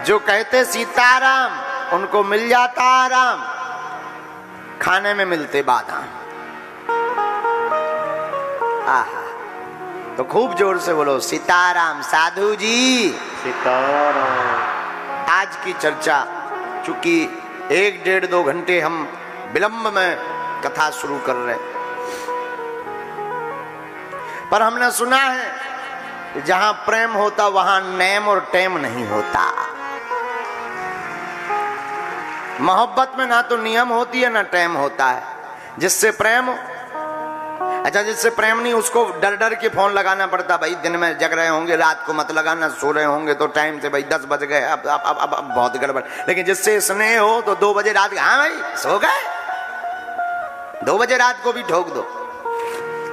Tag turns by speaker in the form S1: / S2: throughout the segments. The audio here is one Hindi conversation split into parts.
S1: जो कहते सीताराम उनको मिल जाता आराम, खाने में मिलते बादाम। आहा, तो खूब जोर से बोलो सीताराम। साधु जी
S2: सीताराम।
S1: आज की चर्चा, चूंकि 1 डेढ़ 2 घंटे हम विलंब में कथा शुरू कर रहे, पर हमने सुना है कि जहां प्रेम होता वहां नेम और टेम नहीं होता। मोहब्बत में ना तो नियम होती है ना टेम होता है। जिससे प्रेम, अच्छा जिससे प्रेम नहीं उसको डर डर के फोन लगाना पड़ता, भाई दिन में जग रहे होंगे रात को मत लगाना, सो रहे होंगे तो टाइम से, भाई 10 बज गए अब बहुत गड़बड़। लेकिन जिससे स्नेह हो तो 2 बजे रात, हाँ भाई सो गए, 2 बजे रात को भी ठोक दो।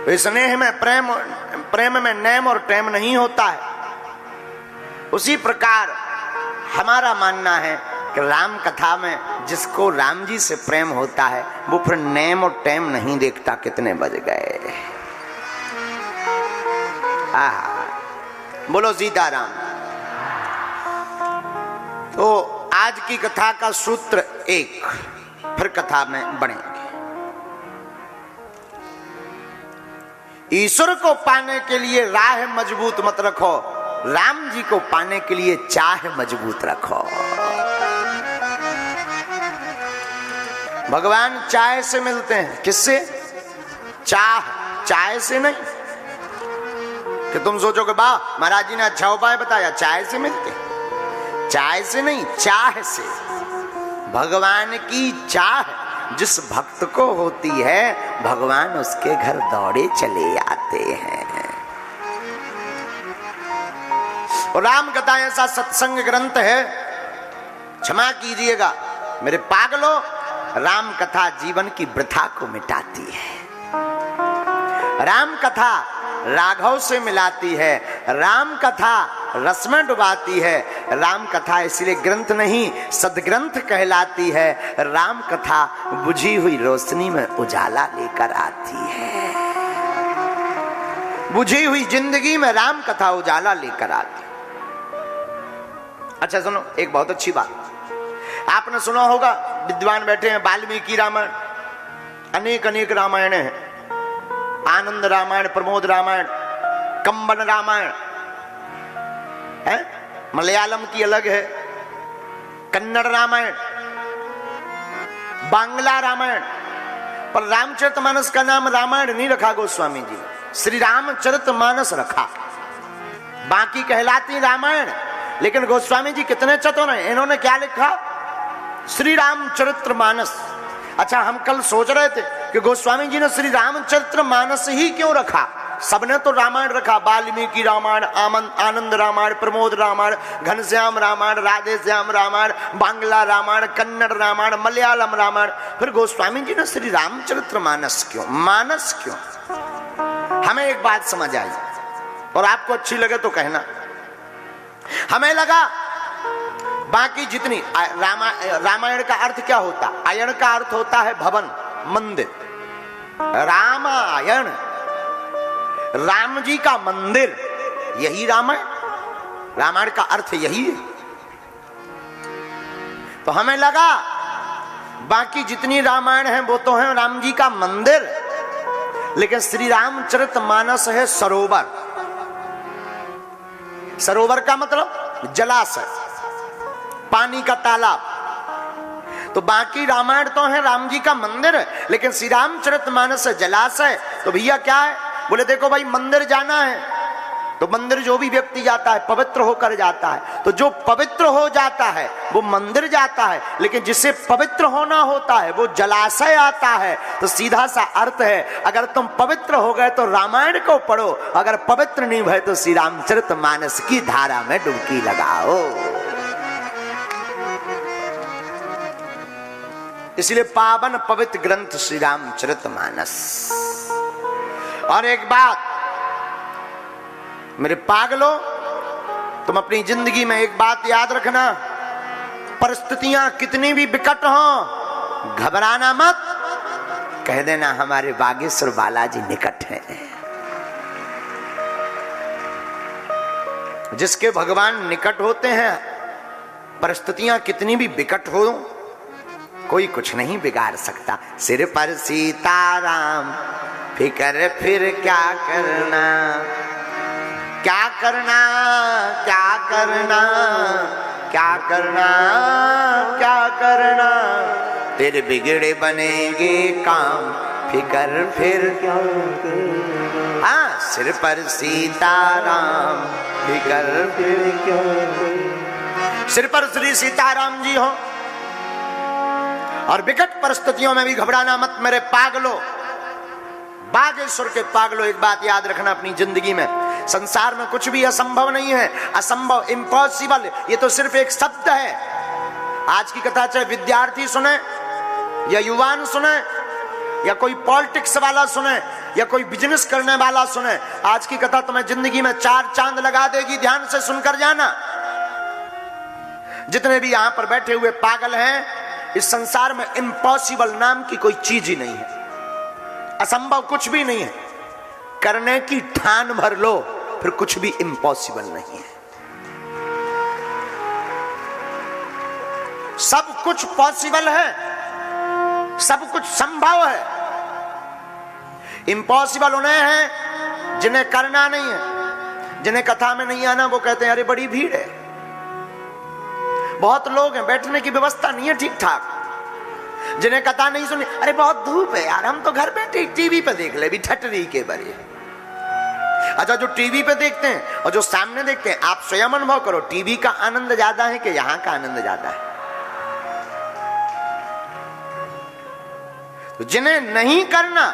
S1: तो स्नेह में प्रेम में नेम और टेम नहीं होता है। उसी प्रकार हमारा मानना है कि राम कथा में जिसको राम जी से प्रेम होता है वो फिर नेम और टेम नहीं देखता कितने बज गए। बोलो सीताराम। तो आज की कथा का सूत्र 1, फिर कथा में बढ़ेंगे। ईश्वर को पाने के लिए राह मजबूत मत रखो, राम जी को पाने के लिए चाह मजबूत रखो। भगवान चाय से मिलते हैं। किससे? चाय से नहीं कि तुम सोचोगे वाह महाराज जी ने अच्छा उपाय बताया, चाय से मिलते, चाय से नहीं, चाह से। भगवान की चाह जिस भक्त को होती है भगवान उसके घर दौड़े चले आते हैं। और राम कथा ऐसा सत्संग ग्रंथ है, क्षमा कीजिएगा मेरे पागलों, राम कथा जीवन की वृथा को मिटाती है। राम कथा राघव से मिलाती है, राम कथा रस में डुबाती है। राम कथा इसलिए ग्रंथ नहीं सदग्रंथ कहलाती है। राम कथा बुझी हुई रोशनी में उजाला लेकर आती है। बुझी हुई जिंदगी में राम कथा उजाला लेकर आती है। अच्छा सुनो, एक बहुत अच्छी बात आपने सुना होगा, विद्वान बैठे हैं, वाल्मीकि रामायण, अनेक रामायण हैं, आनंद रामायण, प्रमोद रामायण, कंबन रामायण है, मलयालम की अलग है, कन्नड़ रामायण, बांग्ला रामायण। पर रामचरितमानस का नाम रामायण नहीं रखा गोस्वामी जी ने, श्री रामचरितमानस रखा। बाकी कहलाती रामायण, लेकिन गोस्वामी जी कितने चतुर हैं, इन्होंने क्या लिखा? श्री रामचरितमानस। अच्छा हम कल सोच रहे थे कि गोस्वामी जी ने श्री रामचरितमानस ही क्यों रखा? सबने तो रामायण रखा, वाल्मीकि रामायण, आनंद रामायण, प्रमोद रामायण, घनश्याम रामायण, राधे श्याम रामायण, बांग्ला रामायण, कन्नड़ रामायण, मलयालम रामायण। फिर गोस्वामी जी ने श्री रामचरितमानस क्यों? मानस क्यों? हमें एक बात समझ आई और आपको अच्छी लगे तो कहना। हमें लगा बाकी जितनी रामायण का अर्थ क्या होता? आयण का अर्थ होता है भवन, मंदिर। रामायण राम जी का मंदिर, यही रामायण। रामायण का अर्थ यही है। तो हमें लगा बाकी जितनी रामायण है वो तो है राम जी का मंदिर, लेकिन श्री रामचरितमानस है सरोवर। सरोवर का मतलब जलाशय, पानी का तालाब। तो बाकी रामायण तो है राम जी का मंदिर, लेकिन श्री रामचरितमानस जलाशय। तो भैया क्या है? बोले देखो भाई, मंदिर जाना है तो मंदिर जो भी व्यक्ति जाता है पवित्र होकर जाता है। तो जो पवित्र हो जाता है वो मंदिर जाता है, लेकिन जिसे पवित्र होना होता है वो जलाशय आता है। तो सीधा सा अर्थ है, अगर तुम पवित्र हो गए तो रामायण को पढ़ो, अगर पवित्र नहीं भय तो श्री रामचरितमानस की धारा में डुबकी लगाओ। इसलिए पावन पवित्र ग्रंथ श्री रामचरितमानस। और एक बात मेरे पागलों, तुम अपनी जिंदगी में एक बात याद रखना, परिस्थितियां कितनी भी विकट हो घबराना मत। कह देना हमारे बागेश्वर बालाजी निकट हैं। जिसके भगवान निकट होते हैं परिस्थितियां कितनी भी विकट हो, कोई कुछ नहीं बिगाड़ सकता। सिर पर सीताराम, फिकर फिर क्या करना, क्या करना, क्या करना, क्या करना, क्या करना, तेरे बिगड़े बनेंगे काम, फिकर फिर क्या करना। हाँ, सिर पर सीताराम, फिकर फिर क्या करना। सिर पर श्री सीताराम जी हो और विकट परिस्थितियों में भी घबराना मत मेरे पागलो, बागेश्वर के पागलो। एक बात याद रखना अपनी जिंदगी में, संसार में कुछ भी असंभव नहीं है। असंभव, इम्पॉसिबल, ये तो सिर्फ एक शब्द है। आज की कथा चाहे विद्यार्थी सुने या युवान सुने या कोई पॉलिटिक्स वाला सुने या कोई बिजनेस करने वाला सुने, आज की कथा तुम्हें जिंदगी में 4 चांद लगा देगी। ध्यान से सुनकर जाना। जितने भी यहां पर बैठे हुए पागल हैं, इस संसार में इम्पॉसिबल नाम की कोई चीज ही नहीं है, असंभव कुछ भी नहीं है। करने की ठान भर लो, फिर कुछ भी इम्पॉसिबल नहीं है। सब कुछ पॉसिबल है, सब कुछ संभव है। इम्पॉसिबल उन्हें है जिन्हें करना नहीं है, जिन्हें कथा में नहीं आना। वो कहते हैं अरे बड़ी भीड़ है, बहुत लोग हैं, बैठने की व्यवस्था नहीं है ठीक ठाक। जिन्हें कथा नहीं सुनी, अरे बहुत धूप है यार, हम तो घर बैठे टीवी पे देख ले भी, ठटरी के बड़े। अच्छा, जो टीवी पे देखते हैं और जो सामने देखते हैं, आप स्वयं अनुभव करो, टीवी का आनंद ज्यादा है कि यहां का आनंद ज्यादा है? तो जिन्हें नहीं करना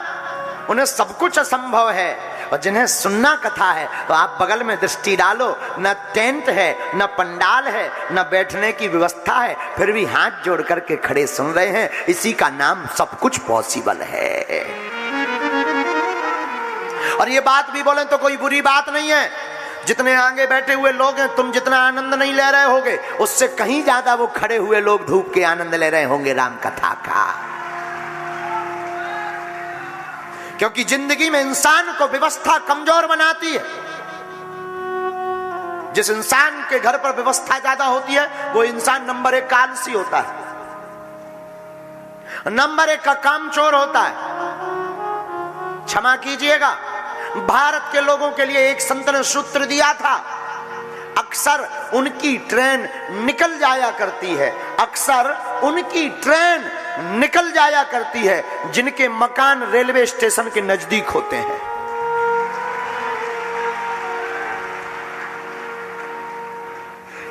S1: उन्हें सब कुछ असंभव है, और जिन्हें सुनना कथा है तो आप बगल में दृष्टि डालो, न टेंट है, न पंडाल है, न बैठने की व्यवस्था है, फिर भी हाथ जोड़ करके खड़े सुन रहे हैं। इसी का नाम सब कुछ पॉसिबल है। और ये बात भी बोलें तो कोई बुरी बात नहीं है। जितने आगे बैठे हुए लोग हैं, तुम जितना आनंद नहीं ले रहे होगे, उससे कहीं ज्यादा वो खड़े हुए लोग धूप के आनंद ले रहे होंगे राम कथा का। क्योंकि जिंदगी में इंसान को व्यवस्था कमजोर बनाती है। जिस इंसान के घर पर व्यवस्था ज्यादा होती है, वो इंसान नंबर 1 आलसी होता है, नंबर 1 का कामचोर होता है। क्षमा कीजिएगा, भारत के लोगों के लिए एक संत ने सूत्र दिया था, अक्सर उनकी ट्रेन निकल जाया करती है, अक्सर उनकी ट्रेन निकल जाया करती है जिनके मकान रेलवे स्टेशन के नजदीक होते हैं।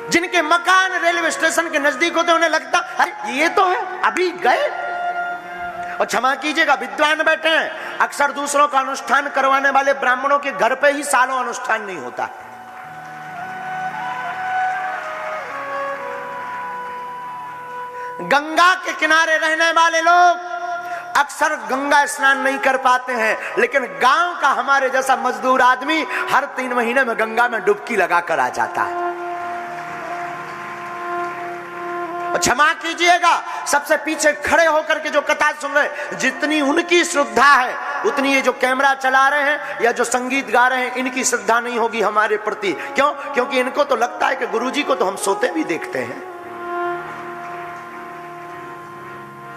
S1: जिनके मकान रेलवे स्टेशन के नजदीक होते हैं, उन्हें लगता अरे ये तो है, अभी गए। और क्षमा कीजिएगा, विद्वान बैठे हैं, अक्सर दूसरों का अनुष्ठान करवाने वाले ब्राह्मणों के घर पे ही सालों अनुष्ठान नहीं होता। गंगा के किनारे रहने वाले लोग अक्सर गंगा स्नान नहीं कर पाते हैं, लेकिन गांव का हमारे जैसा मजदूर आदमी हर 3 महीने में गंगा में डुबकी लगाकर आ जाता है। क्षमा कीजिएगा, सबसे पीछे खड़े होकर के जो कथा सुन रहे, जितनी उनकी श्रद्धा है उतनी ये जो कैमरा चला रहे हैं या जो संगीत गा रहे हैं, इनकी श्रद्धा नहीं होगी हमारे प्रति। क्यों? क्योंकि इनको तो लगता है कि गुरुजी को तो हम सोते भी देखते हैं।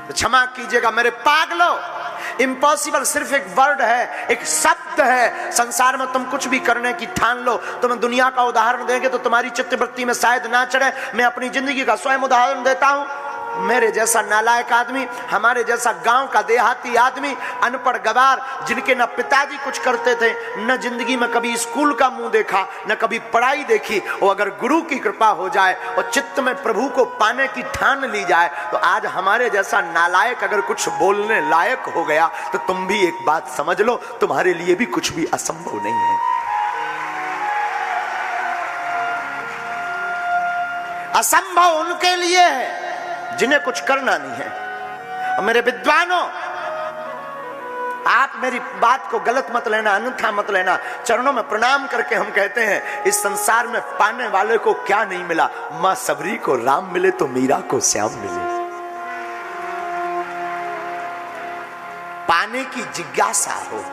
S1: तो क्षमा कीजिएगा मेरे पागलों, इम्पॉसिबल सिर्फ एक वर्ड है, एक शब्द है। संसार में तुम कुछ भी करने की ठान लो, तुम्हें दुनिया का उदाहरण देंगे तो तुम्हारी चित्तवृत्ति में शायद ना चढ़े। मैं अपनी जिंदगी का स्वयं उदाहरण देता हूं। मेरे जैसा नालायक आदमी, हमारे जैसा गांव का देहाती आदमी, अनपढ़ गवार, जिनके न पिताजी कुछ करते थे, न जिंदगी में कभी स्कूल का मुंह देखा, न कभी पढ़ाई देखी, और अगर गुरु की कृपा हो जाए और चित्त में प्रभु को पाने की ठान ली जाए, तो आज हमारे जैसा नालायक अगर कुछ बोलने लायक हो गया, तो तुम भी एक बात समझ लो, तुम्हारे लिए भी कुछ भी असंभव नहीं है। असंभव उनके लिए है जिन्हें कुछ करना नहीं है। और मेरे विद्वानों, आप मेरी बात को गलत मत लेना, अन्यथा मत लेना। चरणों में प्रणाम करके हम कहते हैं, इस संसार में पाने वाले को क्या नहीं मिला। मां सबरी को राम मिले तो मीरा को श्याम मिले। पाने की जिज्ञासा हो,